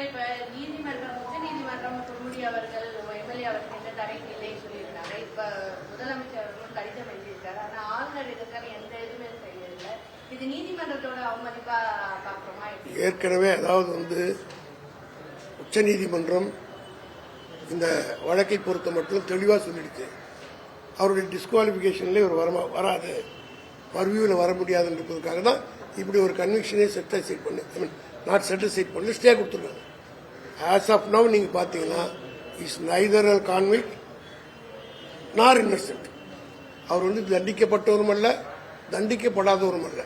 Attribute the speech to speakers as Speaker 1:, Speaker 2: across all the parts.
Speaker 1: இப்ப நீதிமன்றம் உச்சநீதிமன்றம் பொன்முடி அவர்கள் எம்எல்ஏ அவருக்கு எந்த தடையும் இல்லைன்னு சொல்லியிருக்காங்க. இப்ப முதலமைச்சர் அவர்களும் கடிதம் எழுதியிருக்காரு. ஆனா ஆளுநர் இதுக்கான எந்த எதுவுமே செய்யல. இது நீதிமன்றத்தோட அவமதிப்பா பாக்குறோமா?
Speaker 2: ஏற்கனவே அதாவது உச்சநீதிமன்றம் இந்த வழக்கை பொறுத்த மட்டும் தெளிவாக சொல்லிடுச்சு. அவருடைய டிஸ்குவாலிபிகேஷன்ல இவர் வராது, பர்வியூவில் வர முடியாதுன்றதுக்காக தான் இப்படி ஒரு கன்விக்ஷனே செட்டில் பண்ணி நாட் செட்டில் பண்ணி ஸ்டே கொடுத்துருக்காங்க. ஆஸ் ஆஃப் நவ் நீங்க பாத்தீங்கன்னா இஸ் நைதர் கான்விக்ட் நார் இன்னசென்ட். அவர் தண்டிக்கப்பட்டவரும் அல்ல, தண்டிக்கப்படாதவரும் அல்ல,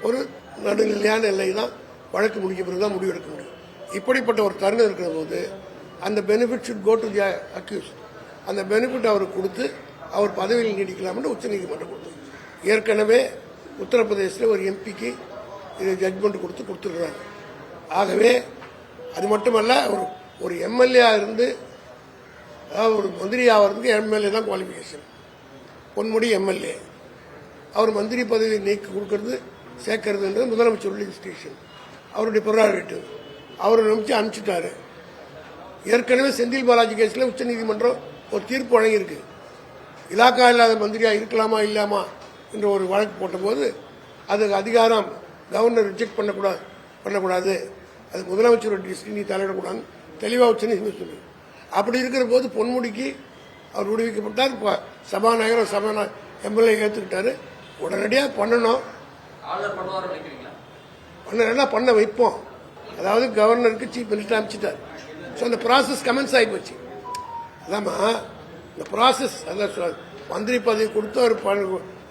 Speaker 2: ஒரு நடுநிலையான எல்லை தான். வழக்கு முடிக்க பிறகு தான் முடிவெடுக்க முடியும். இப்படிப்பட்ட ஒரு தருணம் இருக்கிற போது அந்த benefit should go to the accused. அந்த பெனிஃபிட் அவருக்கு கொடுத்து அவர் பதவியில் நீடிக்கலாம்னு உச்சநீதிமன்றம் கொடுத்தது. ஏற்கனவே உத்தரப்பிரதேசத்தில் ஒரு எம்பிக்கு இது ஜட்மெண்ட் கொடுத்துருக்காங்க. ஆகவே அது மட்டுமல்ல, ஒரு எம்எல்ஏ இருந்து ஒரு மந்திரி ஆகிறதுக்கு எம்எல்ஏ தான் குவாலிபிகேஷன். பொன்முடி எம்எல்ஏ, அவர் மந்திரி பதவி நீக்கி கொடுக்கறது சேர்க்கறதுன்றது முதலமைச்சருடைய ஸ்டேஷன், அவருடைய ப்ரெரோகேட்டிவ். அவரை நம்பிச்சு அனுப்பிச்சிட்டாரு. ஏற்கனவே செந்தில் பாலாஜி கேஸ்ல உச்சநீதிமன்றம் ஒரு தீர்ப்பு வழங்கியிருக்கு. இலாக்கா இல்லாத மந்திரியா இருக்கலாமா இல்லாமா என்ற ஒரு வழக்கு போட்ட போது அதுக்கு அதிகாரம் கவர்னர் ரிஜெக்ட் பண்ணக்கூடாது, அது முதலமைச்சரோட டிசிஷன் தலையிடக்கூடாது தெளிவாக உச்சநீதிமன்றம் சொல்லு. அப்படி இருக்கிற போது பொன்முடிக்கு அவர் விடுவிக்கப்பட்டார். சபாநாயகர் எம்எல்ஏ ஏற்றுக்கிட்டாரு. உடனடியாக பண்ணணும், பண்ண வைப்போம். அதாவது கவர்னருக்கு சீஃப் மினிஸ்டர் அனுப்பிச்சிட்டார். அந்த ப்ராசஸ் கமென்ஸ் ஆகி போச்சு. அதாம்மா இந்த ப்ராசஸ், அதான் மந்திரி பதவி கொடுத்து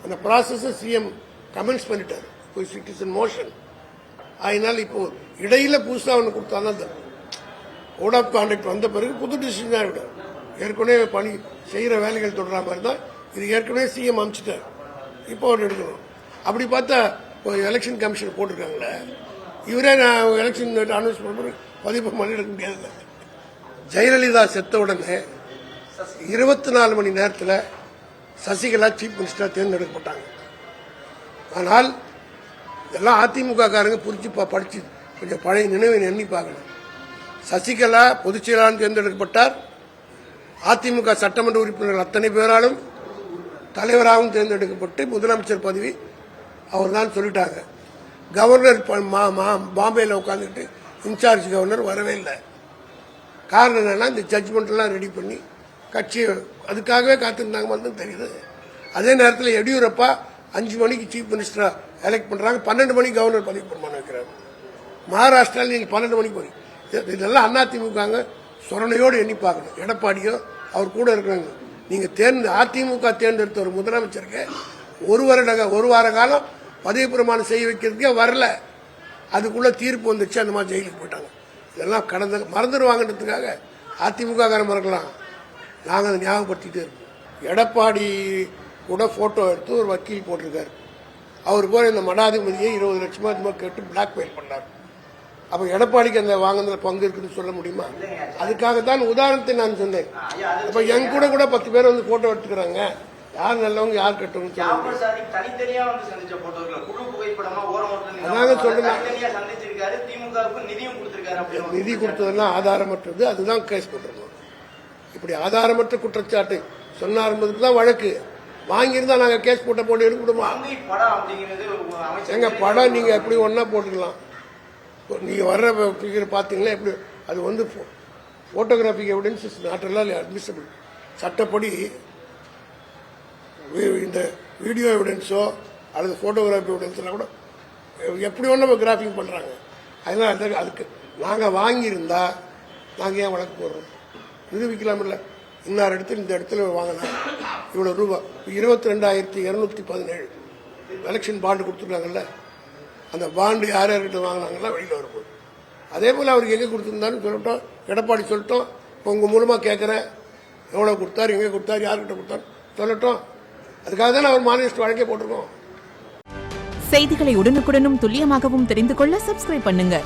Speaker 2: அந்த ப்ராசஸ் சிஎம் கமென்ஸ் பண்ணிட்டார். It is in motion. அதனால இப்போ இடையில புதுசா ஒன்று கொடுத்தாதான் கோட் ஆஃப் கான்டக்ட் வந்த பிறகு புது டிசிஷன் தான் விட. ஏற்கனவே பணி செய்யற வேலைகள் தொடர மாதிரி தான் இது. ஏற்கனவே சிஎம் அனுப்பிச்சிட்டார், இப்போ அவர் எடுக்கணும். அப்படி பார்த்தா எலெக்ஷன் கமிஷன் போட்டிருக்காங்களே, இவரே நான் எலெக்ஷன் அனௌன்ஸ் பண்ண பதிவு பண்ணி எடுக்க முடியாது. ஜெயலலிதா செத்த உடனே 24 மணி நேரத்தில் சசிகலா சீஃப் மினிஸ்டர் தேர்ந்தெடுக்கப்பட்டாங்க. ஆனால் இதெல்லாம் அதிமுக காரங்க புரிச்சு படிச்சு கொஞ்சம் பழைய நினைவை எண்ணி பார்க்கணும். சசிகலா பொதுச் செயலாளர் தேர்ந்தெடுக்கப்பட்டார். அதிமுக சட்டமன்ற உறுப்பினர்கள் அத்தனை பேராலும் தலைவராகவும் தேர்ந்தெடுக்கப்பட்டு முதலமைச்சர் பதவி அவர் தான் சொல்லிட்டாங்க. கவர்னர் பாம்பேல உட்காந்துட்டு இன்சார்ஜ் கவர்னர் வரவே இல்லை. காரணம் என்னன்னா இந்த ஜட்ஜ்மெண்ட் எல்லாம் ரெடி பண்ணி கட்சி அதுக்காகவே காத்திருந்தாங்க மாதிரி தெரியுது. அதே நேரத்தில் எடியூரப்பா 5 மணிக்கு சீஃப் மினிஸ்டரா எலெக்ட் பண்றாங்க, 12 மணிக்கு கவர்னர் பதவி பிரமாணம் வைக்கிறாங்க. மகாராஷ்டிராவில் நீங்க 12 மணிக்கு போய் இதெல்லாம் அதிமுக சொரணையோடு எண்ணி பார்க்கணும். எடப்பாடியோ அவர் கூட இருக்கிறாங்க. நீங்க அதிமுக தேர்ந்தெடுத்த ஒரு முதலமைச்சருக்கு ஒரு வார காலம் பதவி பிரமாணம் செய்ய வைக்கிறதுக்கே வரல. அதுக்குள்ள தீர்ப்பு வந்துச்சு, அந்த மாதிரி ஜெயிலுக்கு போயிட்டாங்க. இதெல்லாம் மறந்துடுவாங்கன்றதுக்காக அதிமுக காரம் மறக்கலாம். நாங்கள் அதை ஞாபகப்படுத்திட்டே இருக்கோம். எடப்பாடி கூட போட்டோ எடுத்து ஒரு வக்கீல் போட்டிருக்காரு. அவர் போய் இந்த மடாதிபதியை 20 லட்சமா கேட்டு பிளாக்மெயில் பண்ணார். அப்ப எடப்பாடிக்கு அந்த வாங்கின பங்கு இருக்குன்னு சொல்ல முடியுமா? அதுக்காகத்தான் உதாரணத்தை நான் சொன்னேன். அப்ப என் கூட 10 பேர் போட்டோ எடுத்துக்கிறாங்க. யார் நல்லவங்க யார் கெட்டவங்க அதாங்க சொல்றேன். நிதி கொடுத்ததெல்லாம் ஆதாரமற்றது, அதுதான் கேஸ் போட்டிருந்தோம். இப்படி ஆதாரமற்ற குற்றச்சாட்டு சொன்னார் என்பதுக்கு தான் வழக்கு. வாங்கியிருந்தா நாங்க கேஸ் போட்டு எடுக்கணுமா? எங்க படம் நீங்க எப்படி ஒன்னா போட்டுக்கலாம். நீங்க வர்ற பிகர் பாத்தீங்கன்னா எப்படி அது photographic evidence is not admissible. சட்டப்படி இந்த வீடியோ எவிடன்ஸோ அல்லது போட்டோகிராபி எவிடன்ஸ் கூட எப்படி ஒன்றும் கிராஃபிங் பண்றாங்க. அதனால அதுக்கு நாங்க வாங்கியிருந்தா நாங்க ஏன் வழக்கு போடுறோம்? நிரூபிக்கலாம் இல்ல. இன்னார் இடத்துல இந்த இடத்துல வாங்கினா இவ்வளவு ரூபாய் 22,217 எலெக்ஷன் பாண்டு கொடுத்துருக்காங்கல்ல, அந்த பாண்டு யார் யார்கிட்ட வாங்கினாங்களா வெளியில வரும்போது அதே போல அவருக்கு எங்க கொடுத்துருந்தான்னு சொல்லட்டும். எடப்பாடி சொல்லட்டும், உங்க மூலமா கேட்கிறேன் எவ்வளவு கொடுத்தாரு, எங்க கொடுத்தாரு, யார்கிட்ட கொடுத்தாரு சொல்லட்டும். அதுக்காக தான் அவர் மாநில வழக்கே போட்டிருக்கோம்.
Speaker 3: செய்திகளை உடனுக்குடனும் துல்லியமாகவும் தெரிந்து கொள்ள சப்ஸ்கிரைப் பண்ணுங்க.